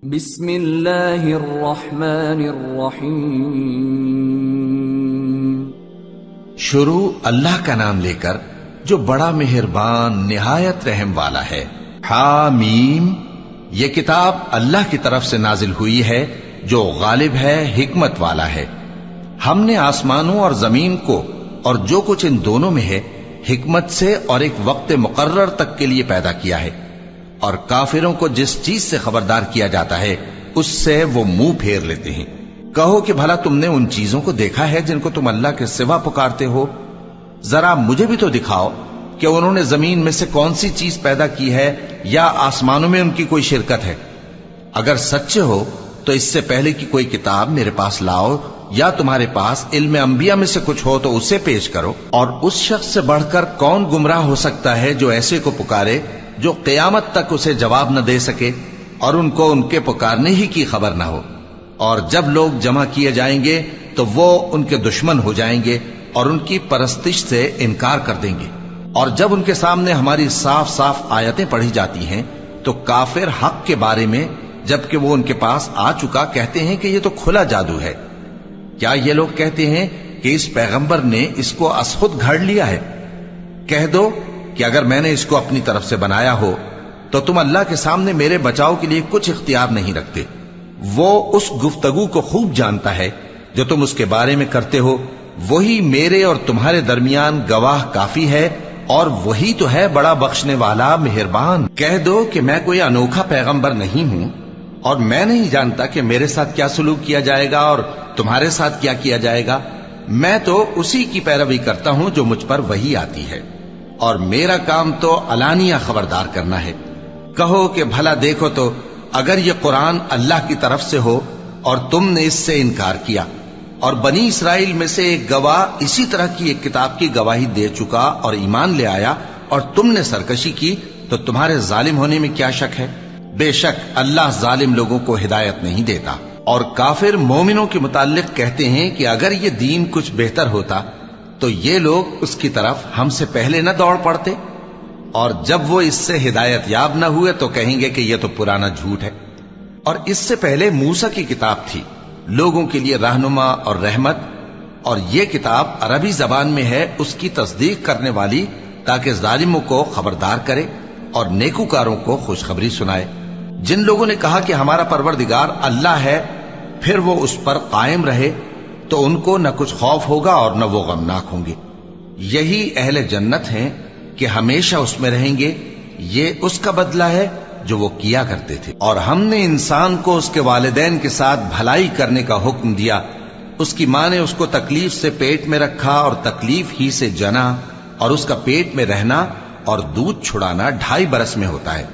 بسم اللہ الرحمن الرحیم۔ شروع اللہ کا نام لے کر جو بڑا مہربان نہایت رحم والا ہے۔ حامیم، یہ کتاب اللہ کی طرف سے نازل ہوئی ہے جو غالب ہے، حکمت والا ہے۔ ہم نے آسمانوں اور زمین کو اور جو کچھ ان دونوں میں ہے حکمت سے اور ایک وقت مقرر تک کے لیے پیدا کیا ہے، اور کافروں کو جس چیز سے خبردار کیا جاتا ہے اس سے وہ منہ پھیر لیتے ہیں۔ کہو کہ بھلا تم نے ان چیزوں کو دیکھا ہے جن کو تم اللہ کے سوا پکارتے ہو؟ ذرا مجھے بھی تو دکھاؤ کہ انہوں نے زمین میں سے کون سی چیز پیدا کی ہے یا آسمانوں میں ان کی کوئی شرکت ہے؟ اگر سچے ہو تو اس سے پہلے کی کوئی کتاب میرے پاس لاؤ، یا تمہارے پاس علم انبیاء میں سے کچھ ہو تو اسے پیش کرو۔ اور اس شخص سے بڑھ کر کون گمراہ ہو سکتا ہے جو ایسے کو پکارے جو قیامت تک اسے جواب نہ دے سکے اور ان کو ان کے پکارنے ہی کی خبر نہ ہو۔ اور جب لوگ جمع کیے جائیں گے تو وہ ان کے دشمن ہو جائیں گے اور ان کی پرستش سے انکار کر دیں گے۔ اور جب ان کے سامنے ہماری صاف صاف آیتیں پڑھی جاتی ہیں تو کافر حق کے بارے میں جبکہ وہ ان کے پاس آ چکا کہتے ہیں کہ یہ تو کھلا جادو ہے۔ کیا یہ لوگ کہتے ہیں کہ اس پیغمبر نے اس کو از خود گھڑ لیا ہے؟ کہہ دو کہ اگر میں نے اس کو اپنی طرف سے بنایا ہو تو تم اللہ کے سامنے میرے بچاؤ کے لیے کچھ اختیار نہیں رکھتے۔ وہ اس گفتگو کو خوب جانتا ہے جو تم اس کے بارے میں کرتے ہو، وہی میرے اور تمہارے درمیان گواہ کافی ہے، اور وہی تو ہے بڑا بخشنے والا مہربان۔ کہہ دو کہ میں کوئی انوکھا پیغمبر نہیں ہوں، اور میں نہیں جانتا کہ میرے ساتھ کیا سلوک کیا جائے گا اور تمہارے ساتھ کیا کیا جائے گا۔ میں تو اسی کی پیروی کرتا ہوں جو مجھ پر وحی آتی ہے، اور میرا کام تو علانیہ خبردار کرنا ہے۔ کہو کہ بھلا دیکھو تو اگر یہ قرآن اللہ کی طرف سے ہو اور تم نے اس سے انکار کیا، اور بنی اسرائیل میں سے ایک گواہ اسی طرح کی ایک کتاب کی گواہی دے چکا اور ایمان لے آیا، اور تم نے سرکشی کی، تو تمہارے ظالم ہونے میں کیا شک ہے؟ بے شک اللہ ظالم لوگوں کو ہدایت نہیں دیتا۔ اور کافر مومنوں کے متعلق کہتے ہیں کہ اگر یہ دین کچھ بہتر ہوتا تو یہ لوگ اس کی طرف ہم سے پہلے نہ دوڑ پڑتے، اور جب وہ اس سے ہدایت یاب نہ ہوئے تو کہیں گے کہ یہ تو پرانا جھوٹ ہے۔ اور اس سے پہلے موسیٰ کی کتاب تھی، لوگوں کے لیے رہنما اور رحمت، اور یہ کتاب عربی زبان میں ہے اس کی تصدیق کرنے والی، تاکہ ظالموں کو خبردار کرے اور نیکوکاروں کو خوشخبری سنائے۔ جن لوگوں نے کہا کہ ہمارا پروردگار اللہ ہے، پھر وہ اس پر قائم رہے تو ان کو نہ کچھ خوف ہوگا اور نہ وہ غمناک ہوں گے۔ یہی اہل جنت ہیں کہ ہمیشہ اس میں رہیں گے، یہ اس کا بدلہ ہے جو وہ کیا کرتے تھے۔ اور ہم نے انسان کو اس کے والدین کے ساتھ بھلائی کرنے کا حکم دیا۔ اس کی ماں نے اس کو تکلیف سے پیٹ میں رکھا اور تکلیف ہی سے جنا، اور اس کا پیٹ میں رہنا اور دودھ چھڑانا 2.5 برس میں ہوتا ہے،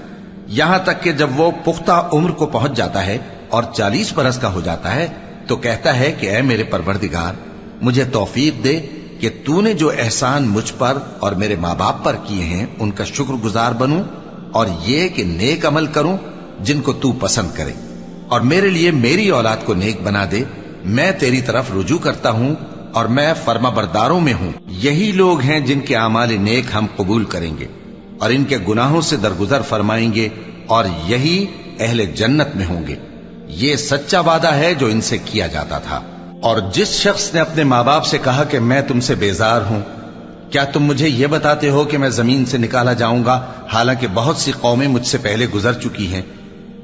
یہاں تک کہ جب وہ پختہ عمر کو پہنچ جاتا ہے اور 40 برس کا ہو جاتا ہے تو کہتا ہے کہ اے میرے پروردگار، مجھے توفیق دے کہ تو نے جو احسان مجھ پر اور میرے ماں باپ پر کیے ہیں ان کا شکر گزار بنوں، اور یہ کہ نیک عمل کروں جن کو تو پسند کرے، اور میرے لیے میری اولاد کو نیک بنا دے۔ میں تیری طرف رجوع کرتا ہوں اور میں فرما برداروں میں ہوں۔ یہی لوگ ہیں جن کے اعمال نیک ہم قبول کریں گے اور ان کے گناہوں سے درگزر فرمائیں گے، اور یہی اہل جنت میں ہوں گے۔ یہ سچا وعدہ ہے جو ان سے کیا جاتا تھا۔ اور جس شخص نے اپنے ماں باپ سے کہا کہ میں تم سے بیزار ہوں، کیا تم مجھے یہ بتاتے ہو کہ میں زمین سے نکالا جاؤں گا، حالانکہ بہت سی قومیں مجھ سے پہلے گزر چکی ہیں؟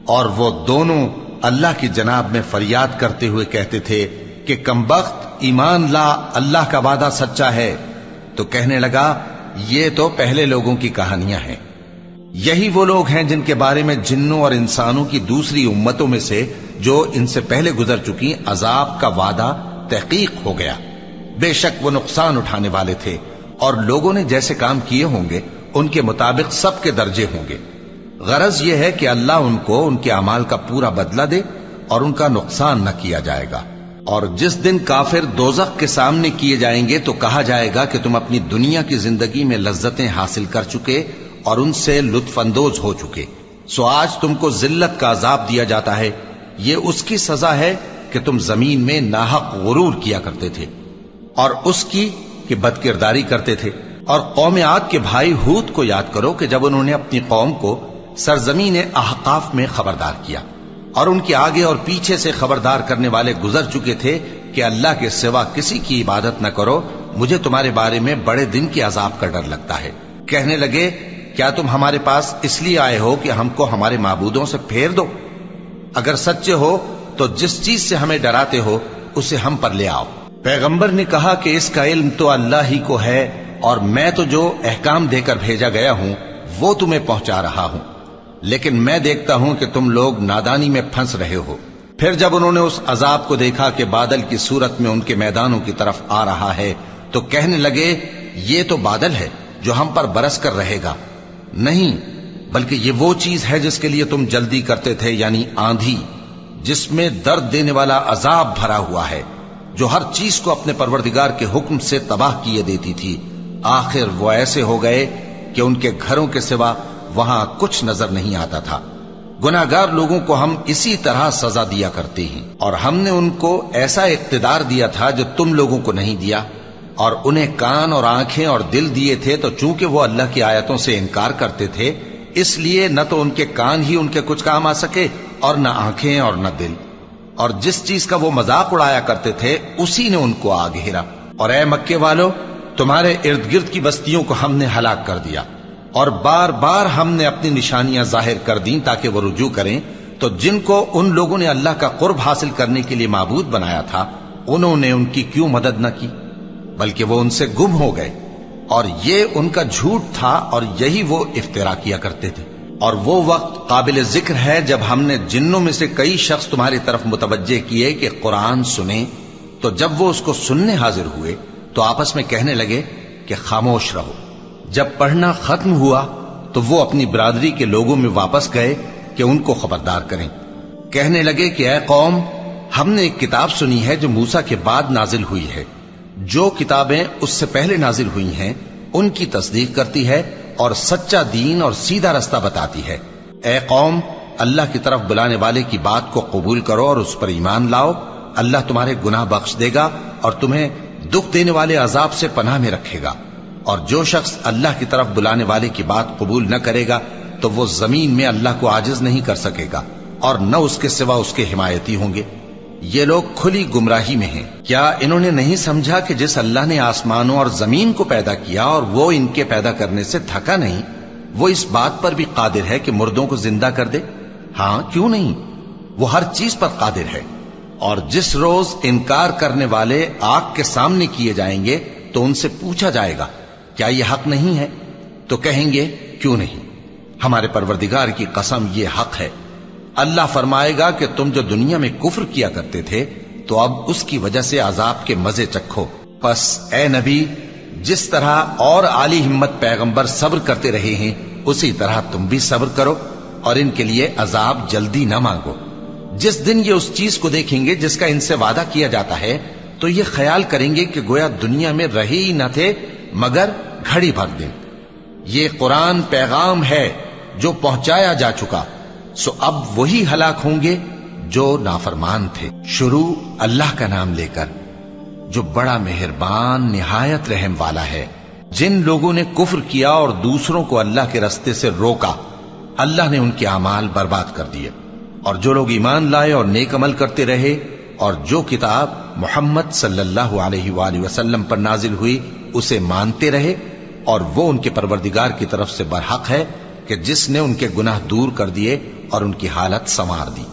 اور وہ دونوں اللہ کی جناب میں فریاد کرتے ہوئے کہتے تھے کہ کمبخت، ایمان لا، اللہ کا وعدہ سچا ہے۔ تو کہنے لگا یہ تو پہلے لوگوں کی کہانیاں ہیں۔ یہی وہ لوگ ہیں جن کے بارے میں جنوں اور انسانوں کی دوسری امتوں میں سے جو ان سے پہلے گزر چکی عذاب کا وعدہ تحقیق ہو گیا۔ بے شک وہ نقصان اٹھانے والے تھے، اور لوگوں نے جیسے کام کیے ہوں گے ان کے مطابق سب کے درجے ہوں گے۔ غرض یہ ہے کہ اللہ ان کو ان کے اعمال کا پورا بدلہ دے اور ان کا نقصان نہ کیا جائے گا۔ اور جس دن کافر دوزخ کے سامنے کیے جائیں گے تو کہا جائے گا کہ تم اپنی دنیا کی زندگی میں لذتیں حاصل کر چکے اور ان سے لطف اندوز ہو چکے، سو آج تم کو ذلت کا عذاب دیا جاتا ہے۔ یہ اس کی سزا ہے کہ تم زمین میں ناحق غرور کیا کرتے تھے، اور اس کی کہ بد کرداری کرتے تھے۔ اور قوم عاد کے بھائی ہود کو یاد کرو کہ جب انہوں نے اپنی قوم کو سرزمین احقاف میں خبردار کیا اور ان کے آگے اور پیچھے سے خبردار کرنے والے گزر چکے تھے کہ اللہ کے سوا کسی کی عبادت نہ کرو، مجھے تمہارے بارے میں بڑے دن کے عذاب کا ڈر لگتا ہے۔ کہنے لگے کیا تم ہمارے پاس اس لیے آئے ہو کہ ہم کو ہمارے معبودوں سے پھیر دو؟ اگر سچے ہو تو جس چیز سے ہمیں ڈراتے ہو اسے ہم پر لے آؤ۔ پیغمبر نے کہا کہ اس کا علم تو اللہ ہی کو ہے، اور میں تو جو احکام دے کر بھیجا گیا ہوں وہ تمہیں پہنچا رہا ہوں، لیکن میں دیکھتا ہوں کہ تم لوگ نادانی میں پھنس رہے ہو۔ پھر جب انہوں نے اس عذاب کو دیکھا کہ بادل کی صورت میں ان کے میدانوں کی طرف آ رہا ہے تو کہنے لگے یہ تو بادل ہے جو ہم پر برس کر رہے گا، نہیں بلکہ یہ وہ چیز ہے جس کے لیے تم جلدی کرتے تھے، یعنی آندھی جس میں درد دینے والا عذاب بھرا ہوا ہے، جو ہر چیز کو اپنے پروردگار کے حکم سے تباہ کیے دیتی تھی۔ آخر وہ ایسے ہو گئے کہ ان کے گھروں کے سوا وہاں کچھ نظر نہیں آتا تھا۔ گناہگار لوگوں کو ہم اسی طرح سزا دیا کرتے ہیں، اور ہم نے ان کو ایسا اقتدار دیا تھا جو تم لوگوں کو نہیں دیا، اور انہیں کان اور آنکھیں اور دل دیے تھے، تو چونکہ وہ اللہ کی آیتوں سے انکار کرتے تھے اس لیے نہ تو ان کے کان ہی ان کے کچھ کام آ سکے اور نہ آنکھیں اور نہ دل، اور جس چیز کا وہ مذاق اڑایا کرتے تھے اسی نے ان کو آ گھیرا۔ اور اے مکے والو، تمہارے ارد گرد کی بستیوں کو ہم نے ہلاک کر دیا، اور بار بار ہم نے اپنی نشانیاں ظاہر کر دیں تاکہ وہ رجوع کریں، تو جن کو ان لوگوں نے اللہ کا قرب حاصل کرنے کے لیے معبود بنایا تھا انہوں نے ان کی کیوں مدد نہ کی، بلکہ وہ ان سے گم ہو گئے، اور یہ ان کا جھوٹ تھا اور یہی وہ افترا کیا کرتے تھے۔ اور وہ وقت قابل ذکر ہے جب ہم نے جنوں میں سے کئی شخص تمہاری طرف متوجہ کیے کہ قرآن سنیں، تو جب وہ اس کو سننے حاضر ہوئے تو آپس میں کہنے لگے کہ خاموش رہو۔ جب پڑھنا ختم ہوا تو وہ اپنی برادری کے لوگوں میں واپس گئے کہ ان کو خبردار کریں۔ کہنے لگے کہ اے قوم، ہم نے ایک کتاب سنی ہے جو موسیٰ کے بعد نازل ہوئی ہے، جو کتابیں اس سے پہلے نازل ہوئی ہیں ان کی تصدیق کرتی ہے اور سچا دین اور سیدھا رستہ بتاتی ہے۔ اے قوم، اللہ کی طرف بلانے والے کی بات کو قبول کرو اور اس پر ایمان لاؤ، اللہ تمہارے گناہ بخش دے گا اور تمہیں دکھ دینے والے عذاب سے پناہ میں رکھے گا۔ اور جو شخص اللہ کی طرف بلانے والے کی بات قبول نہ کرے گا تو وہ زمین میں اللہ کو عاجز نہیں کر سکے گا، اور نہ اس کے سوا اس کے حمایتی ہوں گے۔ یہ لوگ کھلی گمراہی میں ہیں۔ کیا انہوں نے نہیں سمجھا کہ جس اللہ نے آسمانوں اور زمین کو پیدا کیا اور وہ ان کے پیدا کرنے سے تھکا نہیں، وہ اس بات پر بھی قادر ہے کہ مردوں کو زندہ کر دے؟ ہاں، کیوں نہیں، وہ ہر چیز پر قادر ہے۔ اور جس روز انکار کرنے والے آگ کے سامنے کیے جائیں گے تو ان سے پوچھا جائے گا کیا یہ حق نہیں ہے؟ تو کہیں گے کیوں نہیں، ہمارے پروردگار کی قسم یہ حق ہے۔ اللہ فرمائے گا کہ تم جو دنیا میں کفر کیا کرتے تھے تو اب اس کی وجہ سے عذاب کے مزے چکھو۔ پس اے نبی، جس طرح اور عالی ہمت پیغمبر صبر کرتے رہے ہیں اسی طرح تم بھی صبر کرو، اور ان کے لیے عذاب جلدی نہ مانگو۔ جس دن یہ اس چیز کو دیکھیں گے جس کا ان سے وعدہ کیا جاتا ہے تو یہ خیال کریں گے کہ گویا دنیا میں رہے ہی نہ تھے مگر گھڑی بھر دن۔ یہ قرآن پیغام ہے جو پہنچایا جا چکا، سو اب وہی ہلاک ہوں گے جو نافرمان تھے۔ شروع اللہ کا نام لے کر جو بڑا مہربان نہایت رحم والا ہے۔ جن لوگوں نے کفر کیا اور دوسروں کو اللہ کے رستے سے روکا، اللہ نے ان کے اعمال برباد کر دیے، اور جو لوگ ایمان لائے اور نیک عمل کرتے رہے اور جو کتاب محمد صلی اللہ علیہ وآلہ وسلم پر نازل ہوئی اسے مانتے رہے، اور وہ ان کے پروردگار کی طرف سے برحق ہے کہ جس نے ان کے گناہ دور کر دیے اور ان کی حالت سنوار دی۔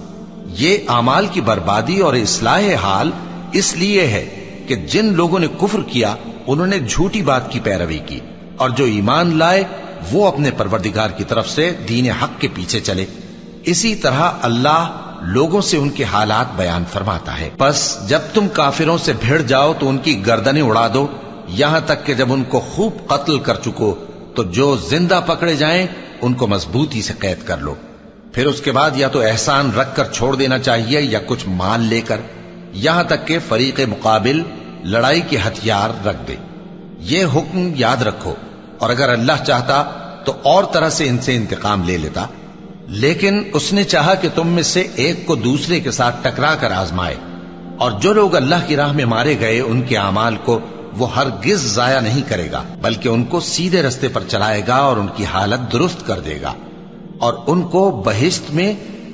یہ اعمال کی بربادی اور اصلاح حال اس لیے ہے کہ جن لوگوں نے کفر کیا انہوں نے جھوٹی بات کی پیروی کی، اور جو ایمان لائے وہ اپنے پروردگار کی طرف سے دین حق کے پیچھے چلے۔ اسی طرح اللہ لوگوں سے ان کے حالات بیان فرماتا ہے۔ پس جب تم کافروں سے بھیڑ جاؤ تو ان کی گردنیں اڑا دو، یہاں تک کہ جب ان کو خوب قتل کر چکو تو جو زندہ پکڑے جائیں ان کو مضبوطی سے قید کر لو۔ پھر اس کے بعد یا تو احسان رکھ کر چھوڑ دینا چاہیے یا کچھ مال لے کر، یہاں تک کہ فریق مقابل لڑائی کے ہتھیار رکھ دے۔ یہ حکم یاد رکھو، اور اگر اللہ چاہتا تو اور طرح سے ان سے انتقام لے لیتا، لیکن اس نے چاہا کہ تم میں سے ایک کو دوسرے کے ساتھ ٹکرا کر آزمائے۔ اور جو لوگ اللہ کی راہ میں مارے گئے ان کے اعمال کو وہ ہرگز ضائع نہیں کرے گا، بلکہ ان کو سیدھے رستے پر چلائے گا اور ان کی حالت درست کر دے گا، اور ان کو بہشت میں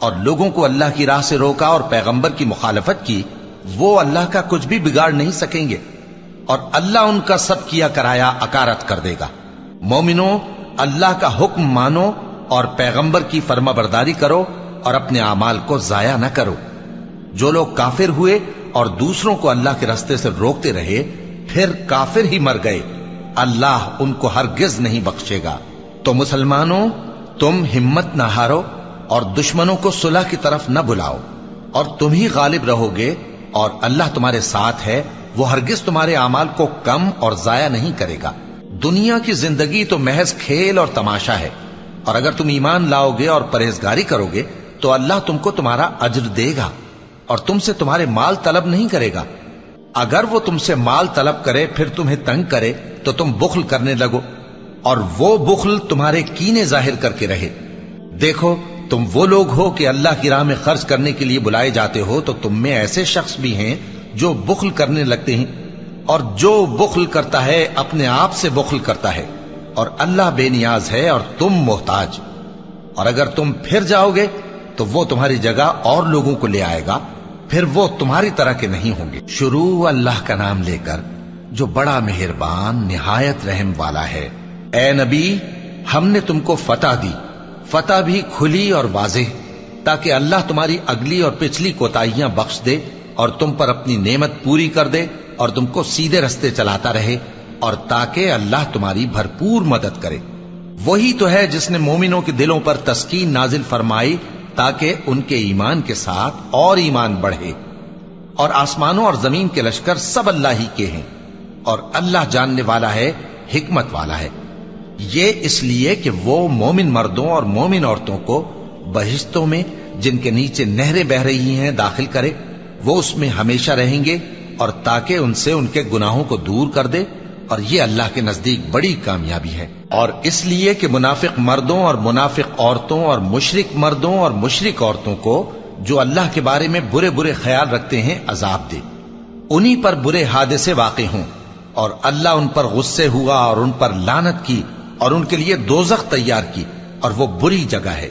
اور لوگوں کو اللہ کی راہ سے روکا اور پیغمبر کی مخالفت کی، وہ اللہ کا کچھ بھی بگاڑ نہیں سکیں گے، اور اللہ ان کا سب کیا کرایا اکارت کر دے گا۔ مومنوں، اللہ کا حکم مانو اور پیغمبر کی فرما برداری کرو اور اپنے اعمال کو ضائع نہ کرو۔ جو لوگ کافر ہوئے اور دوسروں کو اللہ کے راستے سے روکتے رہے پھر کافر ہی مر گئے، اللہ ان کو ہرگز نہیں بخشے گا۔ تو مسلمانوں، تم ہمت نہ ہارو اور دشمنوں کو صلح کی طرف نہ بلاؤ، اور تم ہی غالب رہو گے، اور اللہ تمہارے ساتھ ہے، وہ ہرگز تمہارے اعمال کو کم اور ضائع نہیں کرے گا۔ دنیا کی زندگی تو محض کھیل اور تماشا ہے، اور اگر تم ایمان لاؤ گے اور پرہیزگاری کرو گے تو اللہ تم کو تمہارا اجر دے گا اور تم سے تمہارے مال طلب نہیں کرے گا۔ اگر وہ تم سے مال طلب کرے پھر تمہیں تنگ کرے تو تم بخل کرنے لگو، اور وہ بخل تمہارے کینے ظاہر کر کے رہے۔ دیکھو، تم وہ لوگ ہو کہ اللہ کی راہ میں خرچ کرنے کے لیے بلائے جاتے ہو، تو تم میں ایسے شخص بھی ہیں جو بخل کرنے لگتے ہیں، اور جو بخل کرتا ہے اپنے آپ سے بخل کرتا ہے، اور اللہ بے نیاز ہے اور تم محتاج۔ اور اگر تم پھر جاؤ گے تو وہ تمہاری جگہ اور لوگوں کو لے آئے گا، پھر وہ تمہاری طرح کے نہیں ہوں گے۔ شروع اللہ کا نام لے کر جو بڑا مہربان نہایت رحم والا ہے۔ اے نبی، ہم نے تم کو فتح دی، فتح بھی کھلی اور واضح، تاکہ اللہ تمہاری اگلی اور پچھلی کوتاہیاں بخش دے اور تم پر اپنی نعمت پوری کر دے اور تم کو سیدھے رستے چلاتا رہے، اور تاکہ اللہ تمہاری بھرپور مدد کرے۔ وہی تو ہے جس نے مومنوں کے دلوں پر تسکین نازل فرمائی تاکہ ان کے ایمان کے ساتھ اور ایمان بڑھے۔ اور آسمانوں اور زمین کے لشکر سب اللہ ہی کے ہیں، اور اللہ جاننے والا ہے، حکمت والا ہے۔ یہ اس لیے کہ وہ مومن مردوں اور مومن عورتوں کو بہشتوں میں جن کے نیچے نہریں بہ رہی ہیں داخل کرے، وہ اس میں ہمیشہ رہیں گے، اور تاکہ ان سے ان کے گناہوں کو دور کر دے، اور یہ اللہ کے نزدیک بڑی کامیابی ہے۔ اور اس لیے کہ منافق مردوں اور منافق عورتوں اور مشرک مردوں اور مشرک عورتوں کو جو اللہ کے بارے میں برے برے خیال رکھتے ہیں عذاب دے، انہی پر برے حادثے واقع ہوں، اور اللہ ان پر غصے ہوا اور ان پر لعنت کی اور ان کے لیے دوزخ تیار کی، اور وہ بری جگہ ہے۔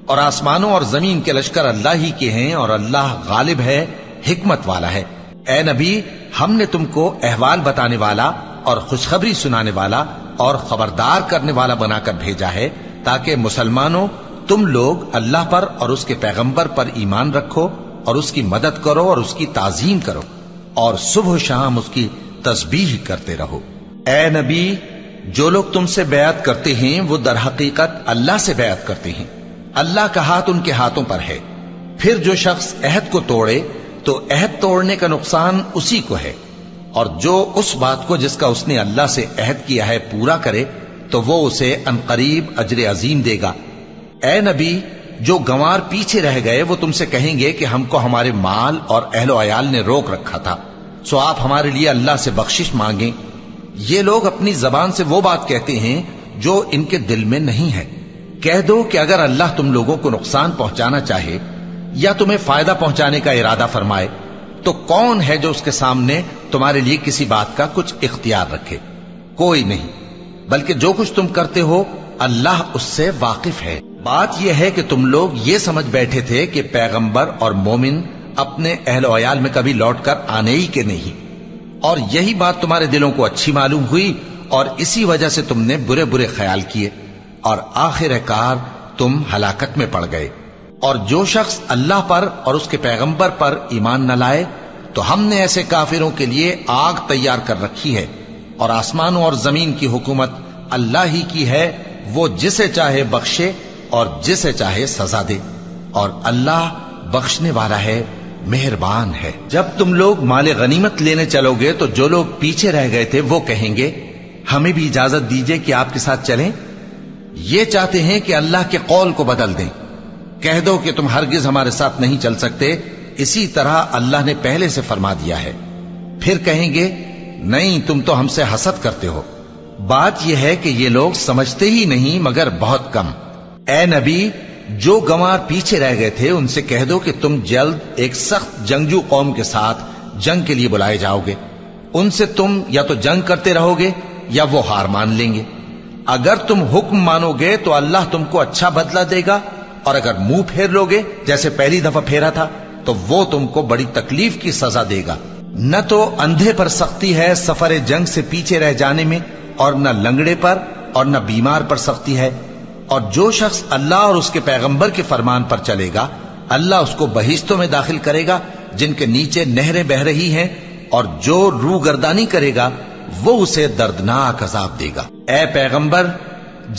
اور آسمانوں اور زمین کے لشکر اللہ ہی کے ہیں، اور اللہ غالب ہے، حکمت والا ہے۔ اے نبی، ہم نے تم کو احوال بتانے والا اور خوشخبری سنانے والا اور خبردار کرنے والا بنا کر بھیجا ہے، تاکہ مسلمانوں تم لوگ اللہ پر اور اس کے پیغمبر پر ایمان رکھو اور اس کی مدد کرو اور اس کی تعظیم کرو، اور صبح و شام اس کی تسبیح کرتے رہو۔ اے نبی، جو لوگ تم سے بیعت کرتے ہیں وہ در حقیقت اللہ سے بیعت کرتے ہیں، اللہ کا ہاتھ ان کے ہاتھوں پر ہے۔ پھر جو شخص عہد کو توڑے تو عہد توڑنے کا نقصان اسی کو ہے، اور جو اس بات کو جس کا اس نے اللہ سے عہد کیا ہے پورا کرے تو وہ اسے عنقریب اجر عظیم دے گا۔ اے نبی، جو گنوار پیچھے رہ گئے وہ تم سے کہیں گے کہ ہم کو ہمارے مال اور اہل و عیال نے روک رکھا تھا، سو آپ ہمارے لیے اللہ سے بخشش مانگیں۔ یہ لوگ اپنی زبان سے وہ بات کہتے ہیں جو ان کے دل میں نہیں ہے۔ کہہ دو کہ اگر اللہ تم لوگوں کو نقصان پہنچانا چاہے یا تمہیں فائدہ پہنچانے کا ارادہ فرمائے تو کون ہے جو اس کے سامنے تمہارے لیے کسی بات کا کچھ اختیار رکھے؟ کوئی نہیں، بلکہ جو کچھ تم کرتے ہو اللہ اس سے واقف ہے۔ بات یہ ہے کہ تم لوگ یہ سمجھ بیٹھے تھے کہ پیغمبر اور مومن اپنے اہل و عیال میں کبھی لوٹ کر آنے ہی کے نہیں، اور یہی بات تمہارے دلوں کو اچھی معلوم ہوئی اور اسی وجہ سے تم نے برے برے خیال کیے، اور آخر کار تم ہلاکت میں پڑ گئے۔ اور جو شخص اللہ پر اور اس کے پیغمبر پر ایمان نہ لائے تو ہم نے ایسے کافروں کے لیے آگ تیار کر رکھی ہے، اور آسمانوں اور زمین کی حکومت اللہ ہی کی ہے، وہ جسے چاہے بخشے اور جسے چاہے سزا دے، اور اللہ بخشنے والا ہے، مہربان ہے۔ جب تم لوگ مال غنیمت لینے چلو گے تو جو لوگ پیچھے رہ گئے تھے وہ کہیں گے ہمیں بھی اجازت دیجئے کہ آپ کے ساتھ چلیں، یہ چاہتے ہیں کہ اللہ کے قول کو بدل دیں۔ کہہ دو کہ تم ہرگز ہمارے ساتھ نہیں چل سکتے، اسی طرح اللہ نے پہلے سے فرما دیا ہے۔ پھر کہیں گے نہیں، تم تو ہم سے حسد کرتے ہو۔ بات یہ ہے کہ یہ لوگ سمجھتے ہی نہیں مگر بہت کم۔ اے نبی، جو گنوار پیچھے رہ گئے تھے ان سے کہہ دو کہ تم جلد ایک سخت جنگجو قوم کے ساتھ جنگ کے لیے بلائے جاؤ گے، ان سے تم یا تو جنگ کرتے رہو گے یا وہ ہار مان لیں گے۔ اگر تم حکم مانو گے تو اللہ تم کو اچھا بدلہ دے گا، اور اگر منہ پھیر لوگے جیسے پہلی دفعہ پھیرا تھا تو وہ تم کو بڑی تکلیف کی سزا دے گا۔ نہ تو اندھے پر سختی ہے سفر جنگ سے پیچھے رہ جانے میں، اور نہ لنگڑے پر اور نہ بیمار پر سختی ہے، اور جو شخص اللہ اور اس کے پیغمبر کے فرمان پر چلے گا اللہ اس کو بہشتوں میں داخل کرے گا جن کے نیچے نہریں بہ رہی ہیں، اور جو روگردانی کرے گا وہ اسے دردناک عذاب دے گا۔ اے پیغمبر،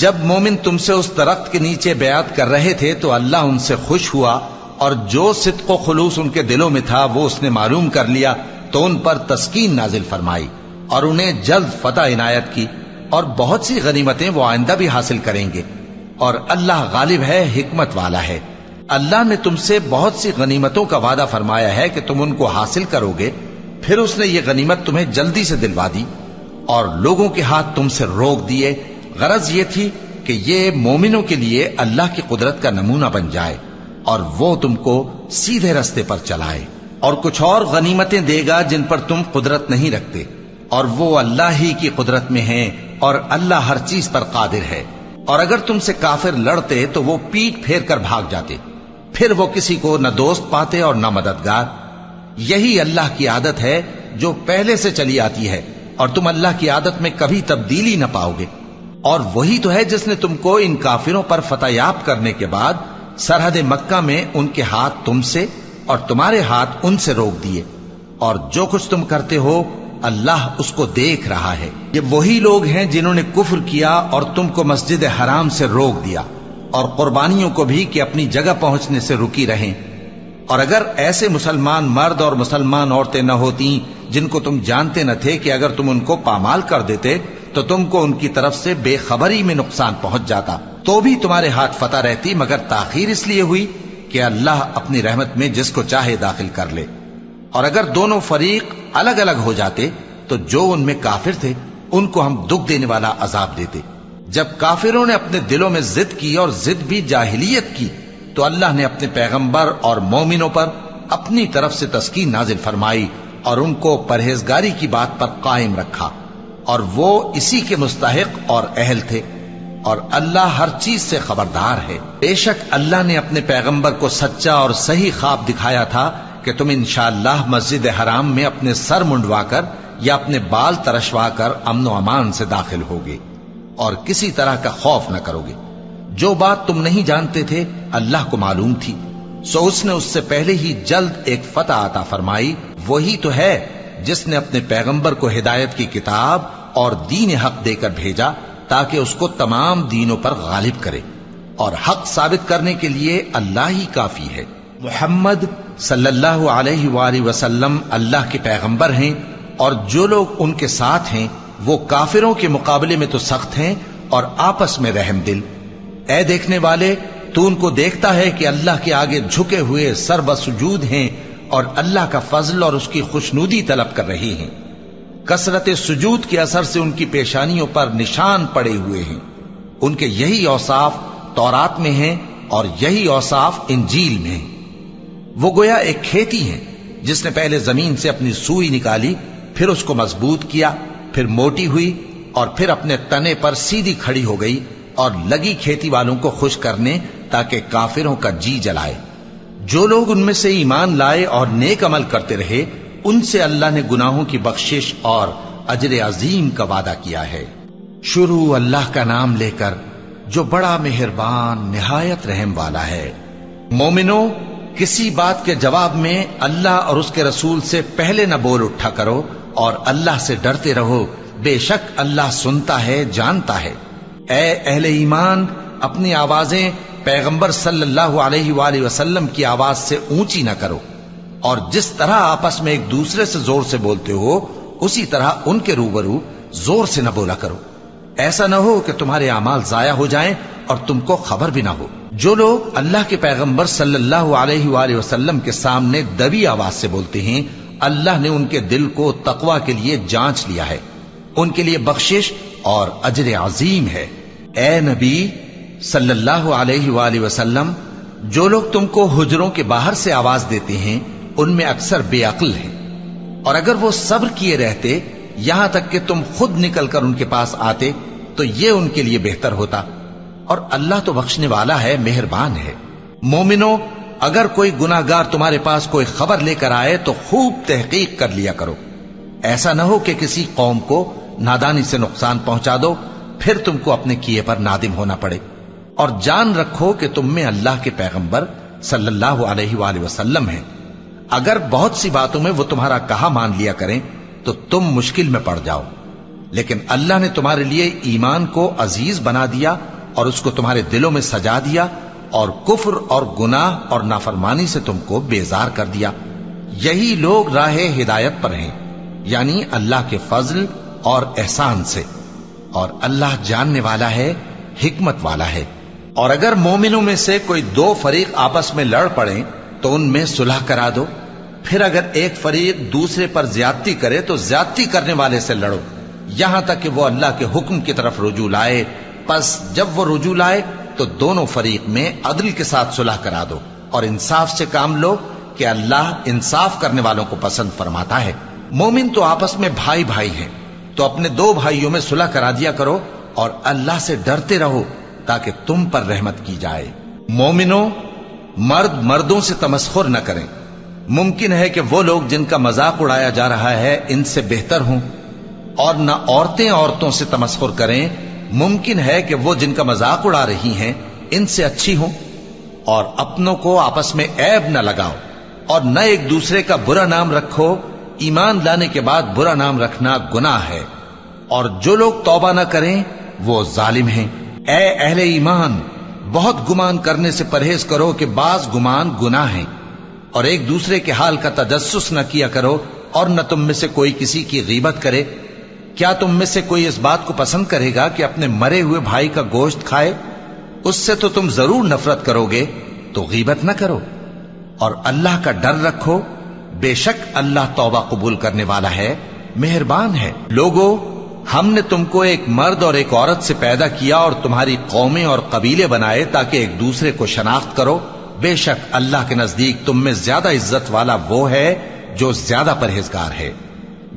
جب مومن تم سے اس درخت کے نیچے بیعت کر رہے تھے تو اللہ ان سے خوش ہوا، اور جو صدق و خلوص ان کے دلوں میں تھا وہ اس نے معلوم کر لیا تو ان پر تسکین نازل فرمائی اور انہیں جلد فتح عنایت کی، اور بہت سی غنیمتیں وہ آئندہ بھی حاصل کریں گے، اور اللہ غالب ہے، حکمت والا ہے۔ اللہ نے تم سے بہت سی غنیمتوں کا وعدہ فرمایا ہے کہ تم ان کو حاصل کرو گے، پھر اس نے یہ غنیمت تمہیں جلدی سے دلوا دی اور لوگوں کے ہاتھ تم سے روک دیے۔ غرض یہ تھی کہ یہ مومنوں کے لیے اللہ کی قدرت کا نمونہ بن جائے اور وہ تم کو سیدھے رستے پر چلائے، اور کچھ اور غنیمتیں دے گا جن پر تم قدرت نہیں رکھتے، اور وہ اللہ ہی کی قدرت میں ہیں، اور اللہ ہر چیز پر قادر ہے۔ اور اگر تم سے کافر لڑتے تو وہ پیٹ پھیر کر بھاگ جاتے، پھر وہ کسی کو نہ دوست پاتے اور نہ مددگار۔ یہی اللہ کی عادت ہے جو پہلے سے چلی آتی ہے، اور تم اللہ کی عادت میں کبھی تبدیلی نہ پاؤ گے۔ اور وہی تو ہے جس نے تم کو ان کافروں پر فتح یاب کرنے کے بعد سرحد مکہ میں ان کے ہاتھ تم سے اور تمہارے ہاتھ ان سے روک دیے، اور جو کچھ تم کرتے ہو اللہ اس کو دیکھ رہا ہے۔ یہ وہی لوگ ہیں جنہوں نے کفر کیا اور تم کو مسجد حرام سے روک دیا، اور قربانیوں کو بھی کہ اپنی جگہ پہنچنے سے رکی رہیں۔ اور اگر ایسے مسلمان مرد اور مسلمان عورتیں نہ ہوتی جن کو تم جانتے نہ تھے کہ اگر تم ان کو پامال کر دیتے تو تم کو ان کی طرف سے بے خبری میں نقصان پہنچ جاتا، تو بھی تمہارے ہاتھ فتح رہتی، مگر تاخیر اس لیے ہوئی کہ اللہ اپنی رحمت میں جس کو چاہے داخل کر لے۔ اور اگر دونوں فریق الگ الگ ہو جاتے تو جو ان میں کافر تھے ان کو ہم دکھ دینے والا عذاب دیتے۔ جب کافروں نے اپنے دلوں میں ضد کی، اور ضد بھی جاہلیت کی، تو اللہ نے اپنے پیغمبر اور مومنوں پر اپنی طرف سے تسکین نازل فرمائی اور ان کو پرہیزگاری کی بات پر قائم رکھا، اور وہ اسی کے مستحق اور اہل تھے، اور اللہ ہر چیز سے خبردار ہے۔ بے شک اللہ نے اپنے پیغمبر کو سچا اور صحیح خواب دکھایا تھا کہ تم انشاءاللہ مسجد حرام میں اپنے سر منڈوا کر یا اپنے بال ترشوا کر امن و امان سے داخل ہوگے اور کسی طرح کا خوف نہ کرو گے۔ جو بات تم نہیں جانتے تھے اللہ کو معلوم تھی، سو اس نے اس سے پہلے ہی جلد ایک فتح عطا فرمائی۔ وہی تو ہے جس نے اپنے پیغمبر کو ہدایت کی کتاب اور دین حق دے کر بھیجا تاکہ اس کو تمام دینوں پر غالب کرے، اور حق ثابت کرنے کے لیے اللہ ہی کافی ہے۔ محمد صلی اللہ علیہ وآلہ وسلم اللہ کے پیغمبر ہیں، اور جو لوگ ان کے ساتھ ہیں وہ کافروں کے مقابلے میں تو سخت ہیں اور آپس میں رحم دل۔ اے دیکھنے والے، تو ان کو دیکھتا ہے کہ اللہ کے آگے جھکے ہوئے سر بسجود ہیں اور اللہ کا فضل اور اس کی خوشنودی طلب کر رہے ہیں۔ کثرت سجود کے اثر سے ان کی پیشانیوں پر نشان پڑے ہوئے ہیں۔ ان کے یہی اوصاف تورات میں ہیں اور یہی اوصاف انجیل میں ہیں۔ وہ گویا ایک کھیتی ہیں جس نے پہلے زمین سے اپنی سوئی نکالی، پھر اس کو مضبوط کیا، پھر موٹی ہوئی، اور پھر اپنے تنے پر سیدھی کھڑی ہو گئی، اور لگی کھیتی والوں کو خوش کرنے تاکہ کافروں کا جی جلائے۔ جو لوگ ان میں سے ایمان لائے اور نیک عمل کرتے رہے ان سے اللہ نے گناہوں کی بخشش اور اجر عظیم کا وعدہ کیا ہے۔ شروع اللہ کا نام لے کر جو بڑا مہربان نہایت رحم والا ہے۔ مومنو، کسی بات کے جواب میں اللہ اور اس کے رسول سے پہلے نہ بول اٹھا کرو، اور اللہ سے ڈرتے رہو، بے شک اللہ سنتا ہے، جانتا ہے۔ اے اہل ایمان، اپنی آوازیں پیغمبر صلی اللہ علیہ وآلہ وسلم کی آواز سے اونچی نہ کرو، اور جس طرح آپس میں ایک دوسرے سے زور سے بولتے ہو اسی طرح ان کے روبرو زور سے نہ بولا کرو، ایسا نہ ہو کہ تمہارے اعمال ضائع ہو جائیں اور تم کو خبر بھی نہ ہو۔ جو لوگ اللہ کے پیغمبر صلی اللہ علیہ وآلہ وسلم کے سامنے دبی آواز سے بولتے ہیں اللہ نے ان کے دل کو تقوی کے لیے جانچ لیا ہے، ان کے لیے بخشش اور اجر عظیم ہے۔ اے نبی صلی اللہ علیہ وآلہ وسلم، جو لوگ تم کو حجروں کے باہر سے آواز دیتے ہیں ان میں اکثر بے عقل ہیں، اور اگر وہ صبر کیے رہتے یہاں تک کہ تم خود نکل کر ان کے پاس آتے، تو یہ ان کے لیے بہتر ہوتا، اور اللہ تو بخشنے والا ہے، مہربان ہے۔ مومنو، اگر کوئی گناہگار تمہارے پاس کوئی خبر لے کر آئے تو خوب تحقیق کر لیا کرو، ایسا نہ ہو کہ کسی قوم کو نادانی سے نقصان پہنچا دو پھر تم کو اپنے کیے پر نادم ہونا پڑے۔ اور جان رکھو کہ تم میں اللہ کے پیغمبر صلی اللہ علیہ وآلہ وسلم ہیں، اگر بہت سی باتوں میں وہ تمہارا کہا مان لیا کریں تو تم مشکل میں پڑ جاؤ، لیکن اللہ نے تمہارے لیے ایمان کو عزیز بنا دیا اور اس کو تمہارے دلوں میں سجا دیا اور کفر اور گناہ اور نافرمانی سے تم کو بیزار کر دیا۔ یہی لوگ راہ ہدایت پر ہیں، یعنی اللہ کے فضل اور احسان سے، اور اللہ جاننے والا ہے، حکمت والا ہے۔ اور اگر مومنوں میں سے کوئی دو فریق آپس میں لڑ پڑیں تو ان میں صلح کرا دو، پھر اگر ایک فریق دوسرے پر زیادتی کرے تو زیادتی کرنے والے سے لڑو یہاں تک کہ وہ اللہ کے حکم کی طرف رجوع لائے، پس جب وہ رجوع لائے تو دونوں فریق میں عدل کے ساتھ صلح کرا دو اور انصاف سے کام لو کہ اللہ انصاف کرنے والوں کو پسند فرماتا ہے۔ مومن تو آپس میں بھائی بھائی ہیں، تو اپنے دو بھائیوں میں صلح کرا دیا کرو اور اللہ سے ڈرتے رہو تاکہ تم پر رحمت کی جائے۔ مومنوں، مرد مردوں سے تمسخر نہ کریں، ممکن ہے کہ وہ لوگ جن کا مذاق اڑایا جا رہا ہے ان سے بہتر ہوں، اور نہ عورتیں عورتوں سے تمسخر کریں، ممکن ہے کہ وہ جن کا مذاق اڑا رہی ہیں ان سے اچھی ہوں۔ اور اپنوں کو آپس میں عیب نہ لگاؤ اور نہ ایک دوسرے کا برا نام رکھو، ایمان لانے کے بعد برا نام رکھنا گناہ ہے، اور جو لوگ توبہ نہ کریں وہ ظالم ہیں۔ اے اہل ایمان، بہت گمان کرنے سے پرہیز کرو کہ بعض گمان گناہ ہیں، اور ایک دوسرے کے حال کا تجسس نہ کیا کرو، اور نہ تم میں سے کوئی کسی کی غیبت کرے۔ کیا تم میں سے کوئی اس بات کو پسند کرے گا کہ اپنے مرے ہوئے بھائی کا گوشت کھائے؟ اس سے تو تم ضرور نفرت کرو گے، تو غیبت نہ کرو، اور اللہ کا ڈر رکھو، بے شک اللہ توبہ قبول کرنے والا ہے، مہربان ہے۔ لوگو، ہم نے تم کو ایک مرد اور ایک عورت سے پیدا کیا اور تمہاری قومیں اور قبیلے بنائے تاکہ ایک دوسرے کو شناخت کرو، بے شک اللہ کے نزدیک تم میں زیادہ عزت والا وہ ہے جو زیادہ پرہیزگار ہے۔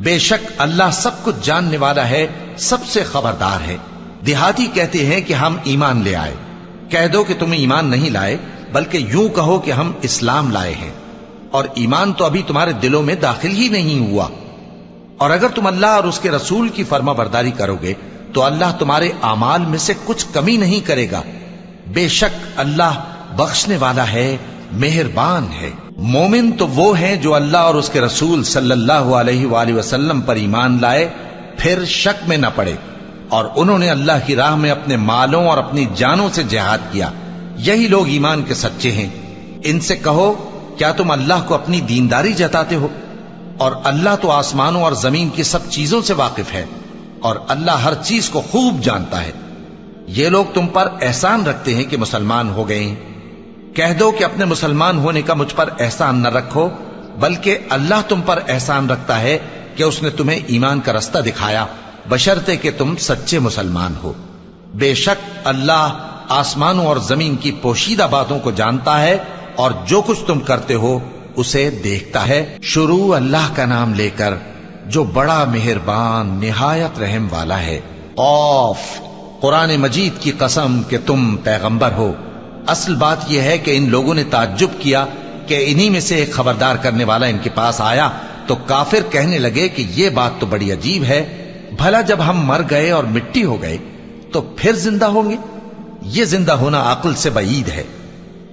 بے شک اللہ سب کچھ جاننے والا ہے، سب سے خبردار ہے۔ دیہاتی کہتے ہیں کہ ہم ایمان لے آئے، کہہ دو کہ تم ایمان نہیں لائے، بلکہ یوں کہو کہ ہم اسلام لائے ہیں، اور ایمان تو ابھی تمہارے دلوں میں داخل ہی نہیں ہوا۔ اور اگر تم اللہ اور اس کے رسول کی فرما برداری کرو گے تو اللہ تمہارے اعمال میں سے کچھ کمی نہیں کرے گا، بے شک اللہ بخشنے والا ہے، مہربان ہے۔ مومن تو وہ ہیں جو اللہ اور اس کے رسول صلی اللہ علیہ وآلہ وسلم پر ایمان لائے پھر شک میں نہ پڑے، اور انہوں نے اللہ کی راہ میں اپنے مالوں اور اپنی جانوں سے جہاد کیا، یہی لوگ ایمان کے سچے ہیں۔ ان سے کہو، کیا تم اللہ کو اپنی دینداری جتاتے ہو؟ اور اللہ تو آسمانوں اور زمین کی سب چیزوں سے واقف ہے، اور اللہ ہر چیز کو خوب جانتا ہے۔ یہ لوگ تم پر احسان رکھتے ہیں کہ مسلمان ہو گئے ہیں، کہہ دو کہ اپنے مسلمان ہونے کا مجھ پر احسان نہ رکھو، بلکہ اللہ تم پر احسان رکھتا ہے کہ اس نے تمہیں ایمان کا رستہ دکھایا، بشرطے کہ تم سچے مسلمان ہو۔ بے شک اللہ آسمانوں اور زمین کی پوشیدہ باتوں کو جانتا ہے، اور جو کچھ تم کرتے ہو اسے دیکھتا ہے۔ شروع اللہ کا نام لے کر جو بڑا مہربان نہایت رحم والا ہے۔ قاف، قرآن مجید کی قسم کہ تم پیغمبر ہو۔ اصل بات یہ ہے کہ ان لوگوں نے تعجب کیا کہ انہی میں سے ایک خبردار کرنے والا ان کے پاس آیا، تو کافر کہنے لگے کہ یہ بات تو بڑی عجیب ہے، بھلا جب ہم مر گئے اور مٹی ہو گئے تو پھر زندہ ہوں گے؟ یہ زندہ ہونا عقل سے بعید ہے۔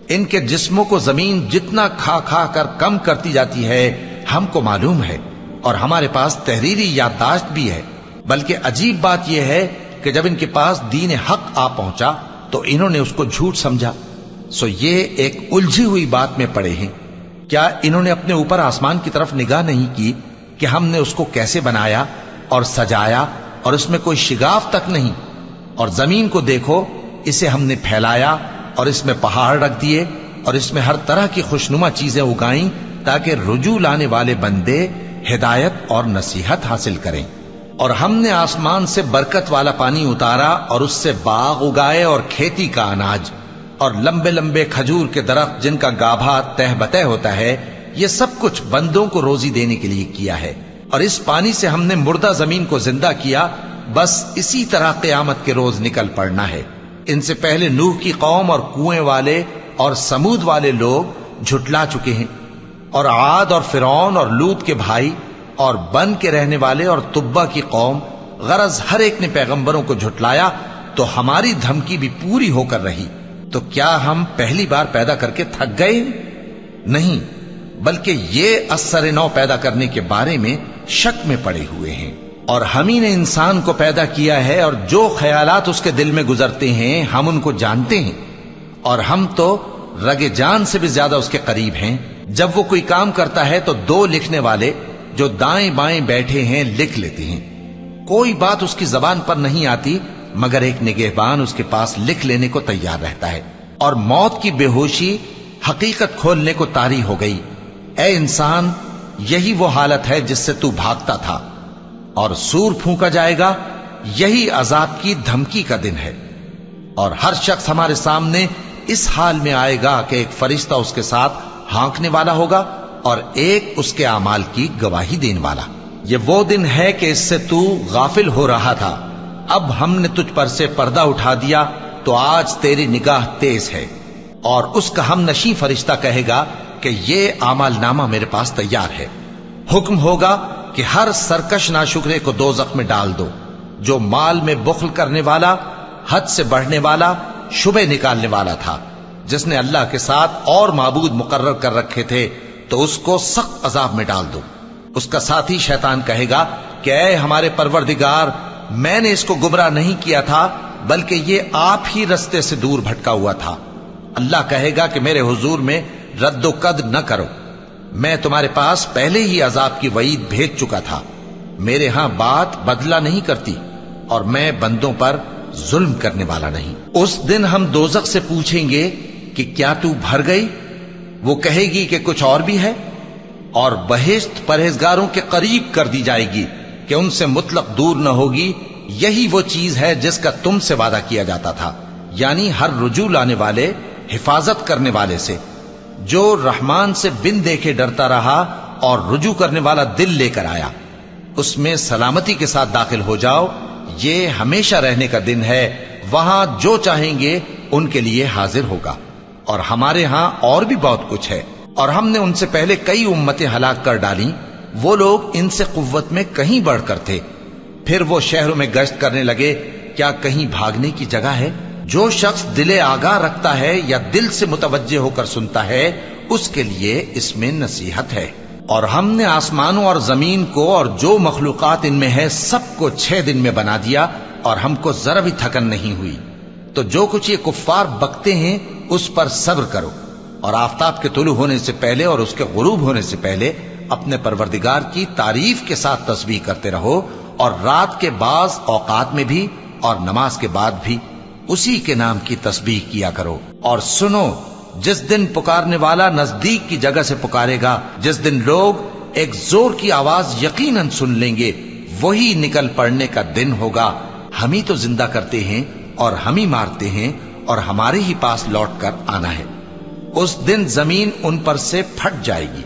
ان کے جسموں کو زمین جتنا کھا کھا کر کم کرتی جاتی ہے ہم کو معلوم ہے، اور ہمارے پاس تحریری یادداشت بھی ہے، بلکہ عجیب بات یہ ہے کہ جب ان کے پاس دین حق آ پہنچا تو انہوں نے اس کو جھوٹ سمجھا، سو یہ ایک الجھی ہوئی بات میں پڑے ہیں۔ کیا انہوں نے اپنے اوپر آسمان کی طرف نگاہ نہیں کی کہ ہم نے اس کو کیسے بنایا اور سجایا، اور اس میں کوئی شگاف تک نہیں؟ اور زمین کو دیکھو، اسے ہم نے پھیلایا اور اس میں پہاڑ رکھ دیے، اور اس میں ہر طرح کی خوشنما چیزیں اگائیں تاکہ رجوع لانے والے بندے ہدایت اور نصیحت حاصل کریں۔ اور ہم نے آسمان سے برکت والا پانی اتارا اور اس سے باغ اگائے اور کھیتی کا اناج، اور لمبے لمبے کھجور کے درخت جن کا گابھا تہ بتہ ہوتا ہے، یہ سب کچھ بندوں کو روزی دینے کے لیے کیا ہے۔ اور اس پانی سے ہم نے مردہ زمین کو زندہ کیا، بس اسی طرح قیامت کے روز نکل پڑنا ہے۔ ان سے پہلے نوح کی قوم اور کنویں والے اور سمود والے لوگ جھٹلا چکے ہیں، اور عاد اور فرعون اور لوط کے بھائی اور بن کے رہنے والے اور تبا کی قوم، غرض ہر ایک نے پیغمبروں کو جھٹلایا، تو ہماری دھمکی بھی پوری ہو کر رہی۔ تو کیا ہم پہلی بار پیدا کر کے تھک گئے؟ نہیں، بلکہ یہ اثر نو پیدا کرنے کے بارے میں شک میں پڑے ہوئے ہیں۔ اور ہم ہی نے انسان کو پیدا کیا ہے، اور جو خیالات اس کے دل میں گزرتے ہیں ہم ان کو جانتے ہیں، اور ہم تو رگ جان سے بھی زیادہ اس کے قریب ہیں۔ جب وہ کوئی کام کرتا ہے تو دو لکھنے والے جو دائیں بائیں بیٹھے ہیں لکھ لیتے ہیں۔ کوئی بات اس کی زبان پر نہیں آتی مگر ایک نگہبان اس کے پاس لکھ لینے کو تیار رہتا ہے۔ اور موت کی بے ہوشی حقیقت کھولنے کو طاری ہو گئی۔ اے انسان، یہی وہ حالت ہے جس سے تو بھاگتا تھا، اور سور پھونکا جائے گا، یہی عذاب کی دھمکی کا دن ہے۔ اور ہر شخص ہمارے سامنے اس حال میں آئے گا کہ ایک فرشتہ اس کے ساتھ ہانکنے والا ہوگا اور ایک اس کے اعمال کی گواہی دینے والا۔ یہ وہ دن ہے کہ اس سے تو غافل ہو رہا تھا، اب ہم نے تجھ پر سے پردہ اٹھا دیا تو آج تیری نگاہ تیز ہے۔ اور اس کا ہم نشیں فرشتہ کہے گا کہ یہ اعمال نامہ میرے پاس تیار ہے۔ حکم ہوگا کہ ہر سرکش ناشکرے کو دوزخ میں ڈال دو، جو مال میں بخل کرنے والا، حد سے بڑھنے والا، شبہ نکالنے والا تھا، جس نے اللہ کے ساتھ اور معبود مقرر کر رکھے تھے، تو اس کو سخت عذاب میں ڈال دو۔ اس کا ساتھی شیطان کہے گا کہ اے ہمارے پروردگار، میں نے اس کو گمراہ نہیں کیا تھا بلکہ یہ آپ ہی رستے سے دور بھٹکا ہوا تھا۔ اللہ کہے گا کہ میرے حضور میں رد و قد نہ کرو، میں تمہارے پاس پہلے ہی عذاب کی وعید بھیج چکا تھا۔ میرے ہاں بات بدلہ نہیں کرتی، اور میں بندوں پر ظلم کرنے والا نہیں۔ اس دن ہم دوزخ سے پوچھیں گے کہ کیا تو بھر گئی؟ وہ کہے گی کہ کچھ اور بھی ہے، اور بہشت پرہیزگاروں کے قریب کر دی جائے گی کہ ان سے مطلق دور نہ ہوگی۔ یہی وہ چیز ہے جس کا تم سے وعدہ کیا جاتا تھا، یعنی ہر رجوع لانے والے، حفاظت کرنے والے سے، جو رحمان سے بن دیکھے ڈرتا رہا اور رجوع کرنے والا دل لے کر آیا، اس میں سلامتی کے ساتھ داخل ہو جاؤ۔ یہ ہمیشہ رہنے کا دن ہے، وہاں جو چاہیں گے ان کے لیے حاضر ہوگا۔ اور ہمارے ہاں اور بھی بہت کچھ ہے، اور ہم نے ان سے پہلے کئی امتیں ہلاک کر ڈالیں، وہ لوگ ان سے قوت میں کہیں بڑھ کر تھے۔ پھر وہ شہروں میں گشت کرنے لگے، کیا کہیں بھاگنے کی جگہ ہے؟ جو شخص دل آگاہ رکھتا ہے یا دل سے متوجہ ہو کر سنتا ہے، اس کے لیے اس میں نصیحت ہے۔ اور ہم نے آسمانوں اور زمین کو اور جو مخلوقات ان میں ہے سب کو 6 دن میں بنا دیا، اور ہم کو ذرا بھی تھکن نہیں ہوئی۔ تو جو کچھ یہ کفار بکتے ہیں اس پر صبر کرو، اور آفتاب کے طلوع ہونے سے پہلے اور اس کے غروب ہونے سے پہلے اپنے پروردگار کی تعریف کے ساتھ تسبیح کرتے رہو، اور رات کے بعض اوقات میں بھی اور نماز کے بعد بھی اسی کے نام کی تسبیح کیا کرو۔ اور سنو، جس دن پکارنے والا نزدیک کی جگہ سے پکارے گا، جس دن لوگ ایک زور کی آواز یقیناً سن لیں گے، وہی نکل پڑنے کا دن ہوگا۔ ہم ہی تو زندہ کرتے ہیں اور ہم ہی مارتے ہیں، اور ہمارے ہی پاس لوٹ کر آنا ہے۔ اس دن زمین ان پر سے پھٹ جائے گی،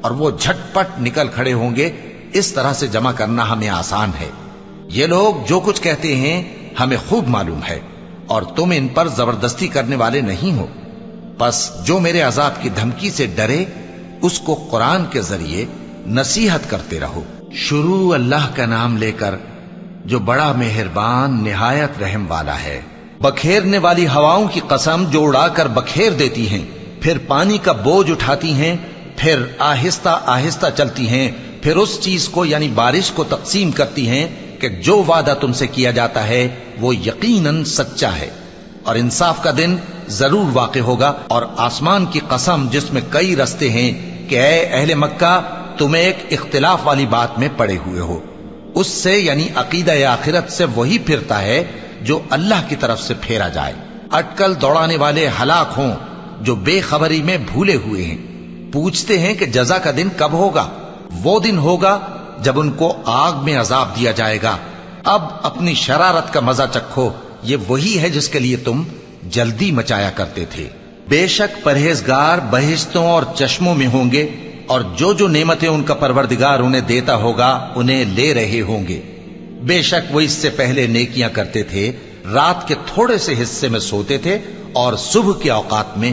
اور وہ جھٹ پٹ نکل کھڑے ہوں گے۔ اس طرح سے جمع کرنا ہمیں آسان ہے۔ یہ لوگ جو کچھ کہتے ہیں ہمیں خوب معلوم ہے، اور تم ان پر زبردستی کرنے والے نہیں ہو۔ پس جو میرے عذاب کی دھمکی سے ڈرے، اس کو قرآن کے ذریعے نصیحت کرتے رہو۔ شروع اللہ کا نام لے کر جو بڑا مہربان نہایت رحم والا ہے۔ بکھیرنے والی ہواؤں کی قسم جو اڑا کر بکھیر دیتی ہیں، پھر پانی کا بوجھ اٹھاتی ہیں، پھر آہستہ آہستہ چلتی ہیں، پھر اس چیز کو یعنی بارش کو تقسیم کرتی ہیں کہ جو وعدہ تم سے کیا جاتا ہے وہ یقیناً سچا ہے، اور انصاف کا دن ضرور واقع ہوگا۔ اور آسمان کی قسم جس میں کئی رستے ہیں کہ اے اہل مکہ، تم ایک اختلاف والی بات میں پڑے ہوئے ہو، اس سے یعنی عقیدہ آخرت سے وہی پھرتا ہے جو اللہ کی طرف سے پھیرا جائے۔ اٹکل دوڑانے والے ہلاک ہوں جو بے خبری میں بھولے ہوئے ہیں۔ پوچھتے ہیں کہ جزا کا دن کب ہوگا؟ وہ دن ہوگا جب ان کو آگ میں عذاب دیا جائے گا۔ اب اپنی شرارت کا مزہ چکھو، یہ وہی ہے جس کے لیے تم جلدی مچایا کرتے تھے۔ بے شک پرہیزگار بہشتوں اور چشموں میں ہوں گے، اور جو جو نعمتیں ان کا پروردگار انہیں دیتا ہوگا انہیں لے رہے ہوں گے۔ بے شک وہ اس سے پہلے نیکیاں کرتے تھے، رات کے تھوڑے سے حصے میں سوتے تھے اور صبح کے اوقات میں